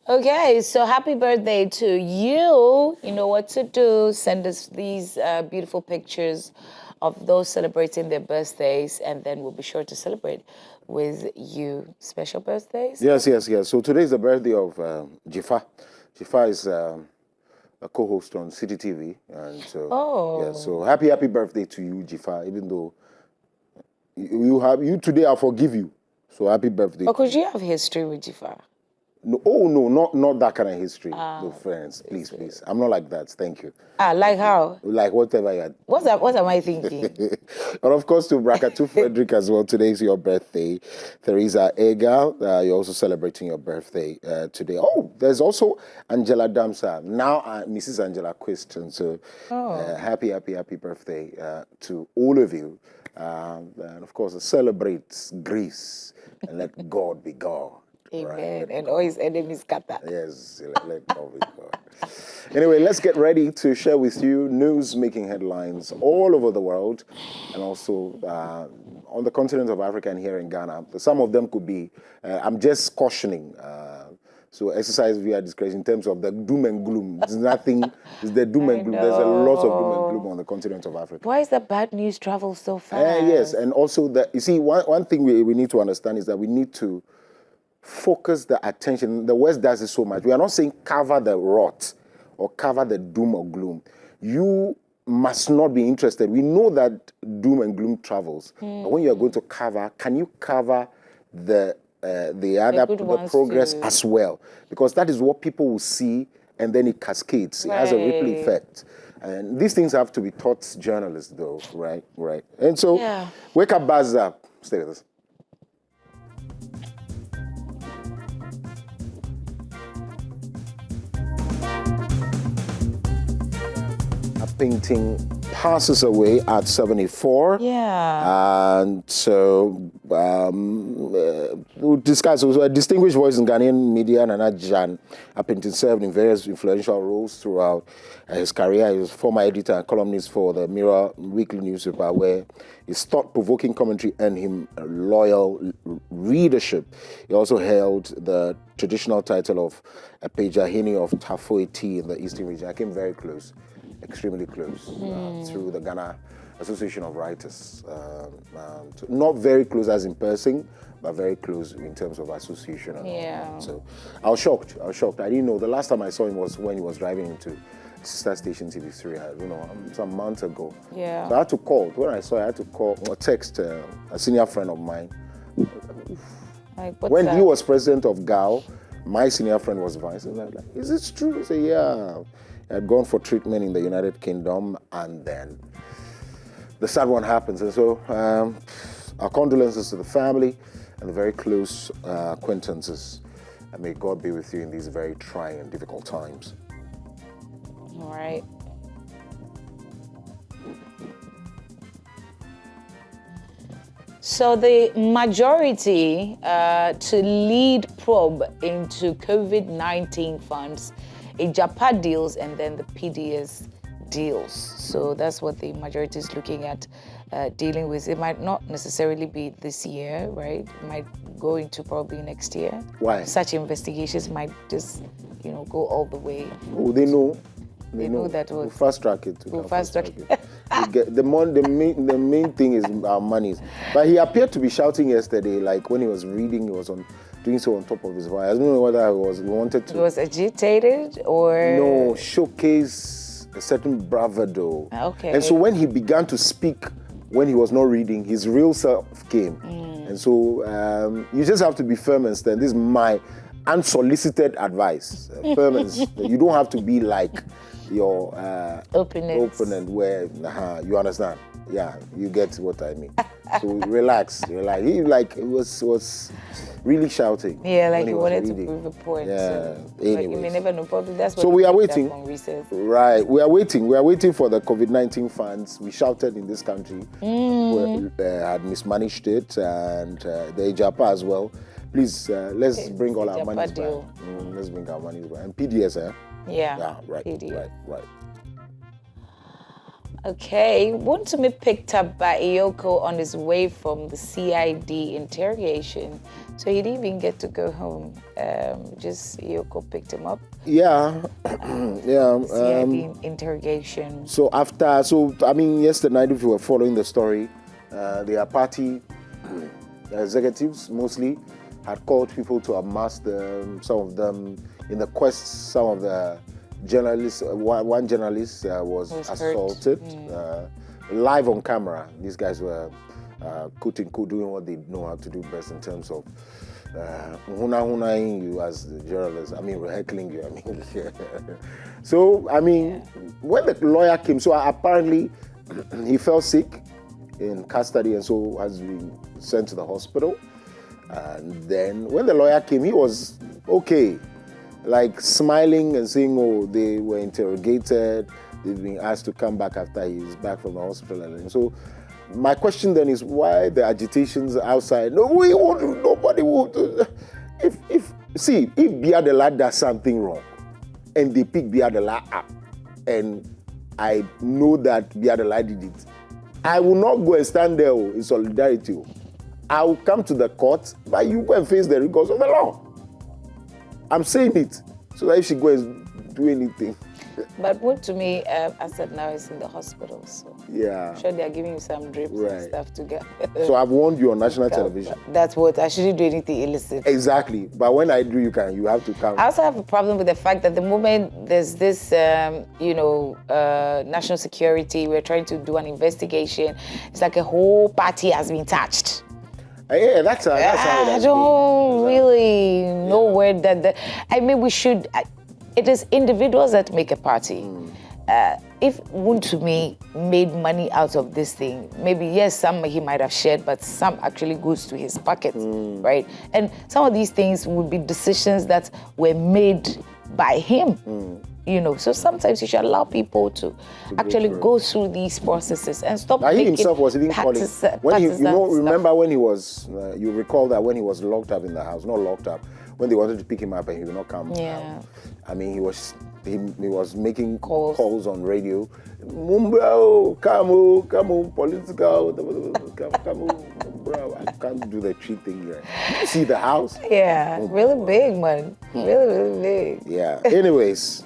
Okay, so happy birthday to you. You know what to do. Send us these beautiful pictures of those celebrating their birthdays, and then we'll be sure to celebrate with you. Special birthdays? Yes. So today is the birthday of Jifa. Jifa is a co-host on City TV, and so yeah. So happy birthday to you, Jifa. Even though you today, I forgive you. So happy birthday. Oh, could you have history with Jifa? No, not that kind of history. No friends, please. I'm not like that. Thank you. Like how? Like whatever you had. What am I thinking? And of course, to Brakatu Frederick as well. Today is your birthday. Teresa Egal, you're also celebrating your birthday today. Oh, there's also Angela Damsa. Now Mrs. Angela Question. So happy birthday to all of you. And of course, celebrate Greece and let God be God. Amen. Right, and all his enemies scatter. Yes, let God be God. Anyway, let's get ready to share with you news making headlines all over the world and also on the continent of Africa and here in Ghana. Some of them could be, I'm just cautioning, so exercise via discretion in terms of the doom and gloom. There's nothing, it's the doom and gloom. There's a lot of doom and gloom on the continent of Africa. Why is the bad news travel so fast? Yes, and also, you see, one thing we need to understand is that we need to focus the attention. The West does it so much. We are not saying cover the rot or cover the doom or gloom. You must not be interested. We know that doom and gloom travels. But when you are going to cover, can you cover the progress too, as well? Because that is what people will see, and then it cascades. It has a ripple effect. And these things have to be taught journalists, though, right? And so, Wake Up Buzz Up. Stay with us. Painting passes away at 74. Yeah. And so we'll discuss also a distinguished voice in Ghanaian media, Nana Jan. Painting served in various influential roles throughout his career. He was former editor and columnist for the Mirror weekly newspaper, where his thought-provoking commentary earned him a loyal readership. He also held the traditional title of a Pejahini of Tafoiti in the Eastern region. I came very close. Extremely close through the Ghana Association of Writers. Not very close as in person, but very close in terms of association. And so I was shocked. I didn't know. The last time I saw him was when he was driving into Sister Station TV3, some months ago. Yeah. So I had to call. When I saw it, I had to call or text a senior friend of mine. When he was president of GAO, my senior friend was vice. And I was like, is this true? I said, yeah. I had gone for treatment in the United Kingdom, and then the sad one happens. And so our condolences to the family and the very close acquaintances. And may God be with you in these very trying and difficult times. All right. So the majority to lead probe into COVID-19 funds, JAPA deals, and then the PDS deals. So that's what the majority is looking at dealing with. It might not necessarily be this year, right? It might go into probably next year. Why? Such investigations might just, go all the way. Oh, they know. They know that we'll fast track it. We'll fast track it. The main thing is our monies. But he appeared to be shouting yesterday, like when he was reading, he was doing so on top of his voice. I don't know whether he wanted to. He was agitated or. No, showcase a certain bravado. Okay. And so when he began to speak, when he was not reading, his real self came. And so you just have to be firm and stand. This is my unsolicited advice. Firm and you don't have to be like your opponent where you understand. Yeah, you get what I mean. So relax. He was really shouting. Yeah, like he wanted to prove a point. Yeah. So, you may never know. Probably that's what. So we are waiting. Right. We are waiting. We are waiting for the COVID-19 funds. We shouted in this country. We had mismanaged it, and the JAPA as well. Please, let's bring all our monies back. Let's bring our monies back. And PDS, Yeah, right, PDS. right. Okay, Wontumi picked up by Iyoko on his way from the CID interrogation, so he didn't even get to go home. Just Iyoko picked him up. Yeah, yeah. CID interrogation. So yesterday night, if you were following the story, their party executives mostly had called people to amass some of them in the quest. Some of the journalists, one journalist was assaulted live on camera. These guys were doing what they know how to do best in terms of hunaing you as the journalist. Heckling you. So when the lawyer came, so apparently he fell sick in custody and so has been sent to the hospital. And then when the lawyer came, he was okay, like smiling and saying, oh, they were interrogated, they've been asked to come back after he's back from the hospital. And so my question then is, why the agitations outside? Nobody would. If Biadela does something wrong and they pick Biadela up and I know that Biadela did it, I will not go and stand there in solidarity. I will come to the court, but you go and face the rigors of the law. I'm saying it so that if she goes and do anything. But Wontumi, as of now, is in the hospital, so yeah, I'm sure they are giving you some drips and stuff to get. So I've warned you on national television. That's what I shouldn't do anything illicit. Exactly, but when I do, you have to come. I also have a problem with the fact that the moment there's this, national security, we're trying to do an investigation. It's like a whole party has been touched. Yeah, that's how I don't really know where that. We should. It is individuals that make a party. If Wontumi made money out of this thing, maybe yes, some he might have shared, but some actually goes to his pocket, right? And some of these things would be decisions that were made by him. So sometimes you should allow people to actually go through these processes and stop. He himself was even calling. Remember when he was? You recall that when he was locked up in the house, not locked up, when they wanted to pick him up and he would not come. Yeah. He was making calls on radio. Mumbo, come on, political, come on, bro. I can't do the treat thing here. You see the house? Yeah, really big, man. Really, really big. Yeah. Anyways.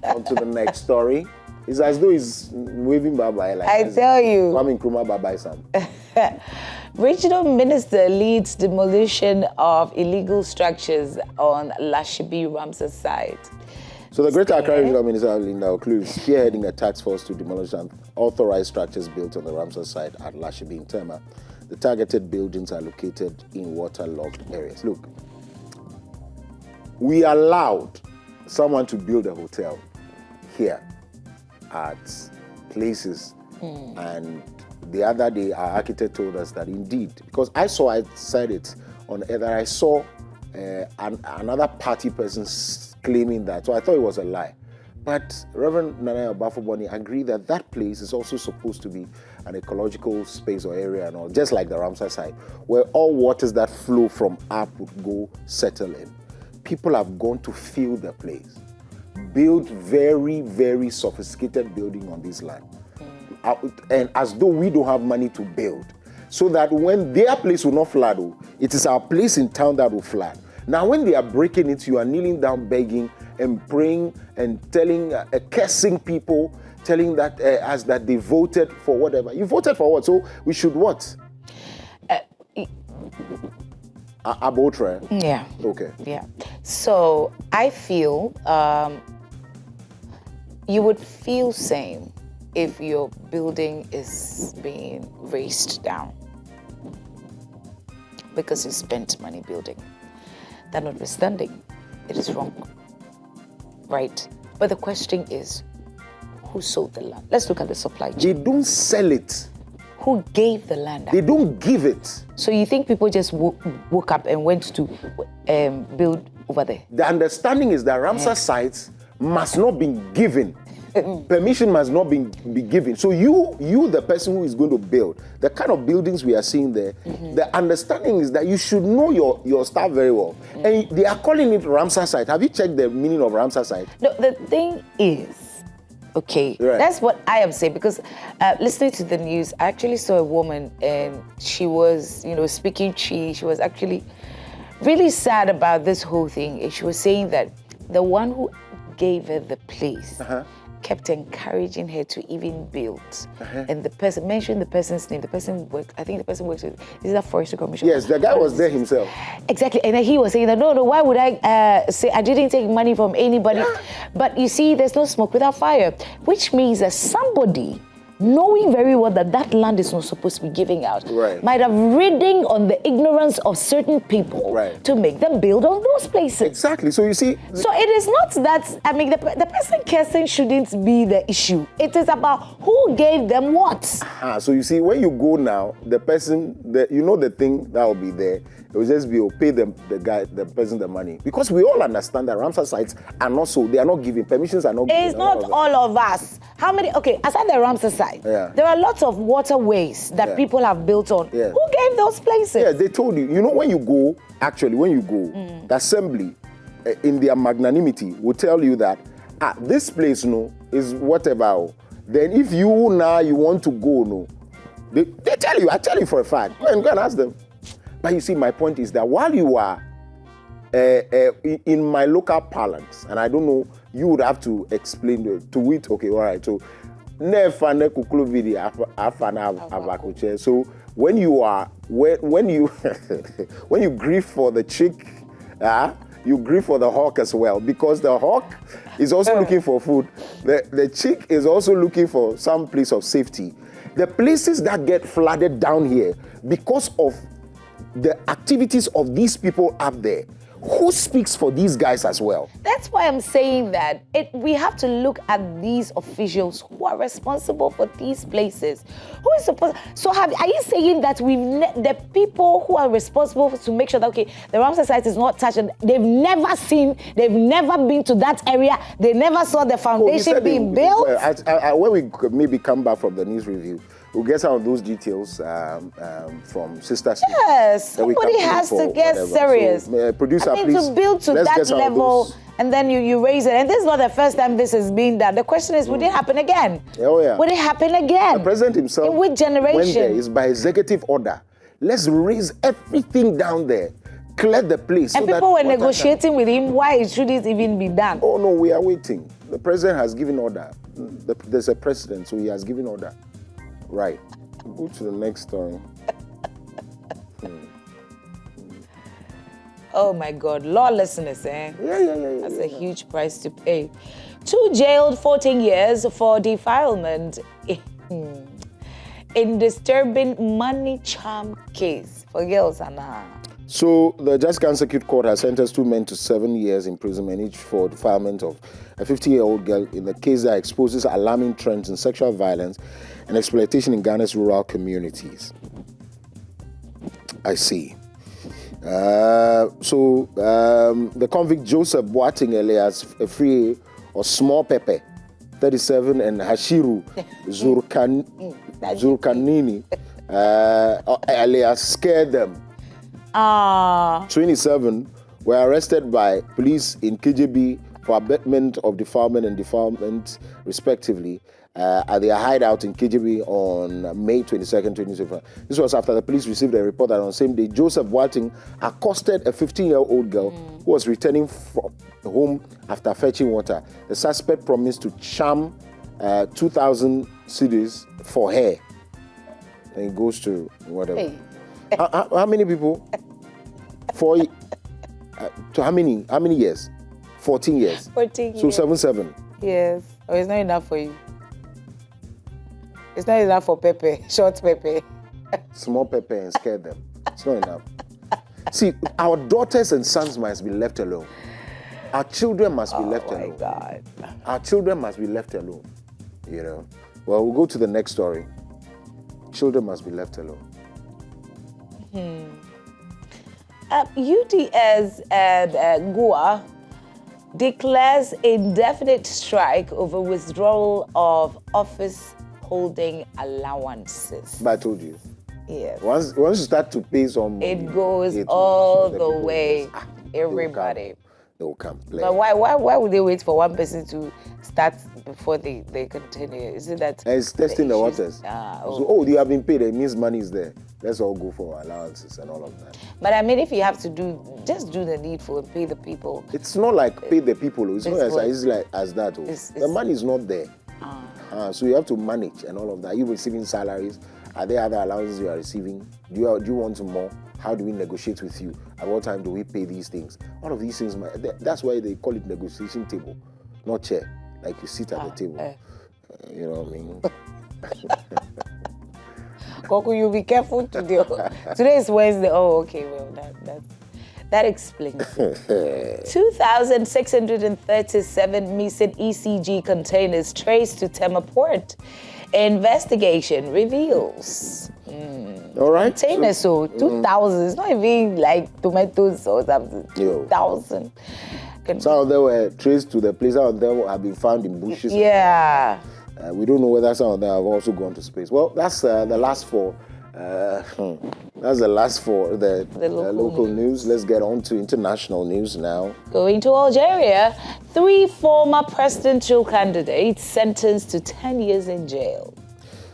On to the next story. It's as though he's waving bye-bye. I tell you. Kwame Nkrumah bye-bye, Sam. Regional Minister leads demolition of illegal structures on Lashibi Ramsar site. So the Greater Accra Regional Minister, Linda Oklu, is spearheading a task force to demolish unauthorized structures built on the Ramsar site at Lashibi in Tema. The targeted buildings are located in waterlogged areas. Look, we allowed someone to build a hotel here at places, and the other day our architect told us that indeed, because I said it on either I saw another party person claiming that, so I thought it was a lie. But Reverend Nana Bafoboni agreed that that place is also supposed to be an ecological space or area and all, just like the Ramsar site, where all waters that flow from up would go settle in. People have gone to fill the place, build very, very sophisticated building on this land. And as though we don't have money to build. So that when their place will not flood, it is our place in town that will flood. Now when they are breaking it, you are kneeling down begging and praying and telling, cursing people, telling that as that they voted for whatever. You voted for what? So we should what? Abotre? Yeah. Okay. Yeah. So I feel you would feel same if your building is being razed down because you spent money building. That notwithstanding, it is wrong, right? But the question is, who sold the land? Let's look at the supply chain. They don't sell it. Who gave the land? They don't give it. So you think people just woke up and went to build over there? The understanding is that Ramsar sites must not be given. Permission must not be given. So you, the person who is going to build, the kind of buildings we are seeing there, the understanding is that you should know your stuff very well. And they are calling it Ramsar site. Have you checked the meaning of Ramsar site? No, the thing is, Okay, Right. that's what I am saying, because listening to the news, I actually saw a woman and she was, speaking Chi. She was actually really sad about this whole thing. And she was saying that the one who gave her the place kept encouraging her to even build. And the person, mentioned the person's name, the person works, I think the person works with, is that Forestry Commission? Yes, the guy was there himself. Exactly, and then he was saying that, no, why would I say I didn't take money from anybody? But you see, there's no smoke without fire, which means that somebody, knowing very well that that land is not supposed to be giving out, might have ridden on the ignorance of certain people to make them build on those places. Exactly. So you see. So it is not that, I mean, the person cursing shouldn't be the issue. It is about who gave them what. So you see, when you go now, the person, the thing that will be there, it will just be, pay them, the person the money. Because we all understand that Ramsar sites are not so, they are not giving, permissions are not given. It's not all of us. How many, okay, aside the Ramsar site, there are lots of waterways that people have built on. Who gave those places? Yeah, they told you. When you go, the assembly, in their magnanimity, will tell you that, this place, is whatever. Then if you want to go, they tell you, I tell you for a fact. Go and ask them. But you see, my point is that while you are in my local parlance, and I don't know, you would have to explain to it. Okay, all right. So, so when you when you when you grieve for the chick, you grieve for the hawk as well, because the hawk is also looking for food. The chick is also looking for some place of safety. The places that get flooded down here because of the activities of these people up there, who speaks for these guys as well? That's why I'm saying that we have to look at these officials who are responsible for these places. Who is supposed? So are you saying that the people who are responsible to make sure that, okay, the Ramsar site is not touched, and they've never been to that area, they never saw the foundation being built? Well, when we maybe come back from the news review, we'll get some of those details from Sister Steve. Yes, somebody has to get serious. So, producer, please. To build to that level, and then you raise it. And this is not the first time this has been done. The question is, would it happen again? Oh, yeah. Would it happen again? The president himself, in which generation? When there is by executive order. Let's raise everything down there, clear the place. And people were negotiating with him why it shouldn't even be done. Oh, no, we are waiting. The president has given order. There's a precedent, so he has given order. Right. Go to the next story. Oh my God, lawlessness, eh? Yeah. That's a huge price to pay. 2 jailed 14 years for defilement in disturbing money charm case for girls. So the Just Circuit Court has sentenced 2 men to 7 years imprisonment each for defilement of a 50-year-old girl in the case that exposes alarming trends in sexual violence and exploitation in Ghana's rural communities. I see. The convict Joseph Boating alias Free or Small Pepe, 37, and Hashiru Zurkanini alias Scare Them, 27, were arrested by police in KJB for abetment of defilement and defilement, respectively, at their hideout in KJB on May 22nd, 2025. This was after the police received a report that on the same day, Joseph Boating accosted a 15-year-old girl who was returning from home after fetching water. The suspect promised to charm 2,000 cedis for her. And it goes to whatever. Hey. How many people? To how many years? 14 years. 14 years. So 7. Yes. Oh, it's not enough for you. It's not enough for Pepe, short Pepe. Small Pepe and scare them. It's not enough. See, our daughters and sons must be left alone. Our children must be left alone. Oh, my God. Our children must be left alone. Well, we'll go to the next story. Children must be left alone. UDS Goa declares indefinite strike over withdrawal of office holding allowances. But I told you. Yes. Once you start to pay some money, it goes all the way. Everybody. They will come. But why would they wait for one person to starts before they continue? Is it that And it's testing the issues- waters. Oh. So, you have been paid, it means money is there. Let's all go for allowances and all of that. But I mean, if you have to just do the needful and pay the people. It's not like pay the people. It's not It's as what- easy like as that. The money is not there. So you have to manage and all of that. Are you receiving salaries? Are there other allowances you are receiving? Do you want more? How do we negotiate with you? At what time do we pay these things? All of these things, that's why they call it negotiation table, not chair. Like you sit at the table. You know what I mean? Coco, you be careful today. Today is Wednesday. Oh, okay. Well, that explains it. 2,637 missing ECG containers traced to Tema Port. Investigation reveals. All right. Containers, so 2,000. It's not even like tomatoes or something. 2,000. Some of them were traced to the place. Some of them have been found in bushes. Yeah. We don't know whether some of them have also gone to space. Well, that's the last four. That's the last for the local news. Let's get on to international news now. Going to Algeria, 3 former presidential candidates sentenced to 10 years in jail.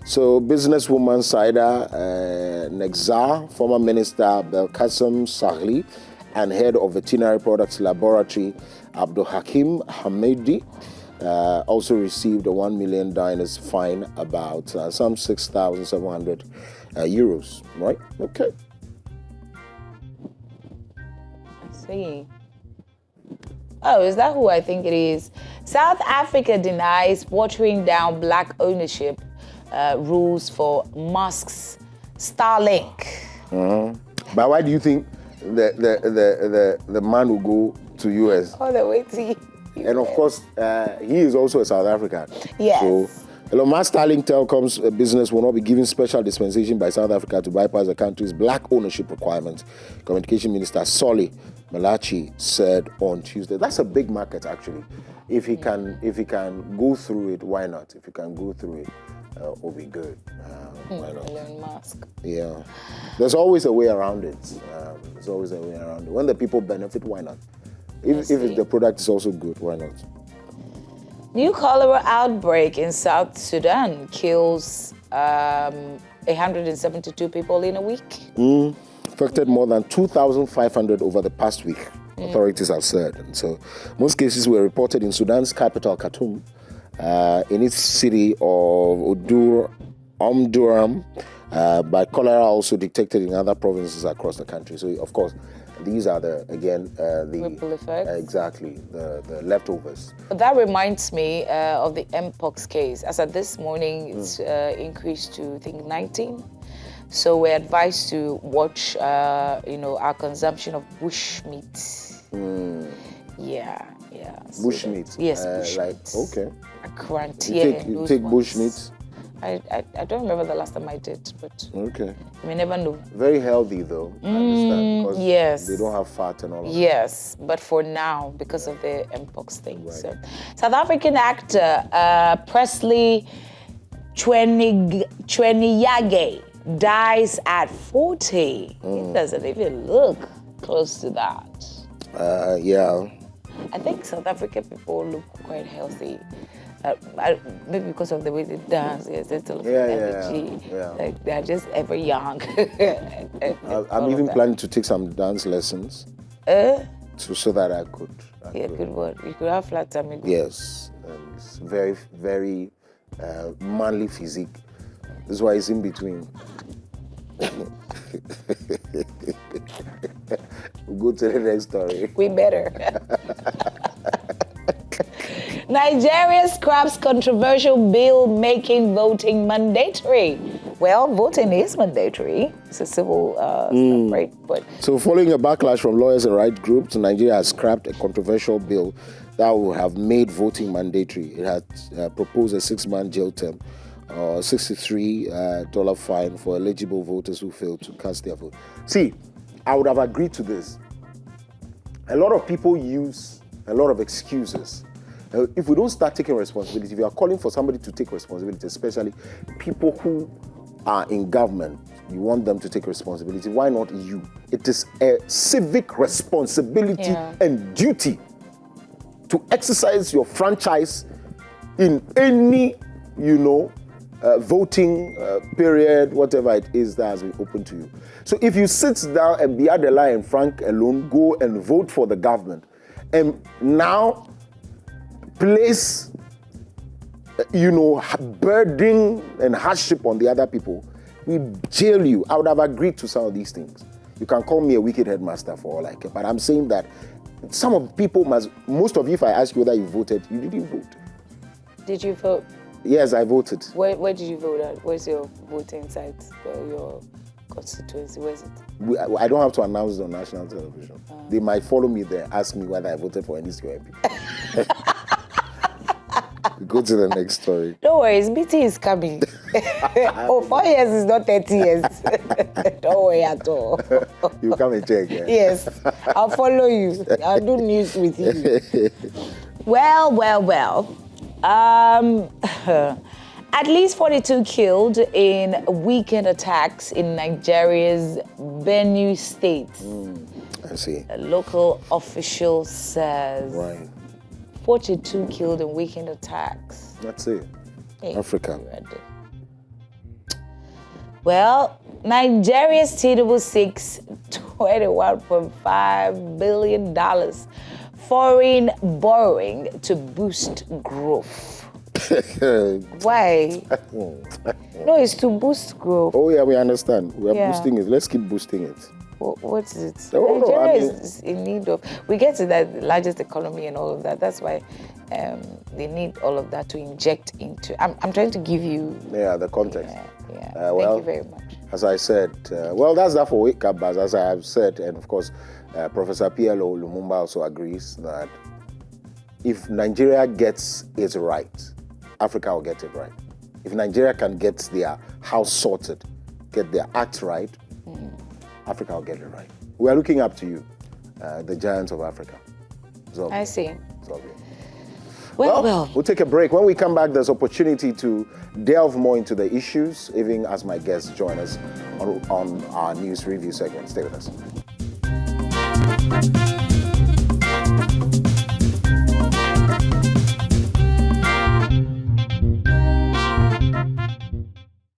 So, businesswoman Saida Nexar, former minister Belkacem Sahli, and head of veterinary products laboratory Abdul Hakim Hamidi also received a 1 million dinars fine, about some 6,700 euros, right? Okay. Let's see. Oh, is that who I think it is? South Africa denies watering down black ownership rules for Musk's Starlink. But why do you think the man will go to US? All the way to And of course, he is also a South African. Yes. So, Elon Musk Starlink Telecom's business will not be given special dispensation by South Africa to bypass the country's black ownership requirements. Communication Minister Solly Malachi said on Tuesday. That's a big market, actually. If he can go through it, why not? If he can go through it, will be good. Why not? Elon Musk. Yeah. There's always a way around it. There's always a way around it. When the people benefit, why not? If the product is also good, why not? New cholera outbreak in South Sudan kills 172 people in a week. Affected more than 2,500 over the past week, authorities have said. And so most cases were reported in Sudan's capital, Khartoum, in its city of Omdurman, but cholera also detected in other provinces across the country. So, of course, these are the Ripple effects. Exactly, the leftovers. But that reminds me of the Mpox case. As of this morning, it's increased to, I think, 19. So we're advised to watch, our consumption of bush meat. Yeah. Bush meat? Yes, bush meat. Okay. A crunch, You take bush meat? I don't remember the last time I did, but okay. We never know. Very healthy, though. I understand, because yes. they don't have fat and all of that. Yes, but for now, because of the Mpox thing. Right. So, South African actor Presley Chweneyagae dies at 40. He doesn't even look close to that. Yeah. I think South African people look quite healthy. Maybe because of the way they dance, there's a lot of energy. Yeah. Like they're just ever young. I'm even planning to take some dance lessons. So that I could. Good word. You could have flat tummy. Yes. And it's very, very manly physique. This is why it's in between. We'll go to the next story. We better. Nigeria scraps controversial bill making voting mandatory. Well, voting is mandatory. It's a civil stuff, right? But so following a backlash from lawyers and right groups, Nigeria has scrapped a controversial bill that would have made voting mandatory. It had proposed a 6-month jail term or $63 fine for eligible voters who failed to cast their vote. See, I would have agreed to this. A lot of people use a lot of excuses. If we don't start taking responsibility, if you are calling for somebody to take responsibility, especially people who are in government, you want them to take responsibility. Why not you? It is a civic responsibility and duty to exercise your franchise in any, voting period, whatever it is that has been open to you. So if you sit down and be Adela and Frank alone, go and vote for the government, and now place, burden and hardship on the other people, we jail you. I would have agreed to some of these things. You can call me a wicked headmaster for all I care, but I'm saying that some of people most of you, if I ask you whether you voted, you didn't vote. Did you vote? Yes, I voted. Where did you vote at? Where's your voting site? Your constituency? Where is it? I don't have to announce it on national television. They might follow me there, ask me whether I voted for any MP. Go to the next story. Don't worry, BT is coming. 4 years is not 30 years. Don't worry at all. You come and check. Yeah? Yes, I'll follow you. I'll do news with you. Well. At least 42 killed in weekend attacks in Nigeria's Benue State. I see. A local official says. Right. 42 killed in weekend attacks. That's it. Hey, Africa. Well, Nigeria's Tinubu seeks $21.5 billion foreign borrowing to boost growth. Why? No, it's to boost growth. Oh, yeah, we understand. We are boosting it. Let's keep boosting it. What is it? Oh, Nigeria is in need of. We get to that, the largest economy and all of that. That's why they need all of that to inject into. I'm trying to give you. Yeah, the context. Yeah. Well, thank you very much. As I said, that's that for Wakeup, but as I have said, and of course, Professor PLO Lumumba also agrees that if Nigeria gets it right, Africa will get it right. If Nigeria can get their house sorted, get their act right, Africa will get it right. We are looking up to you, the giants of Africa. Zobia. I see. Zobia. Well. We'll take a break. When we come back, there's opportunity to delve more into the issues, even as my guests join us on our news review segment. Stay with us.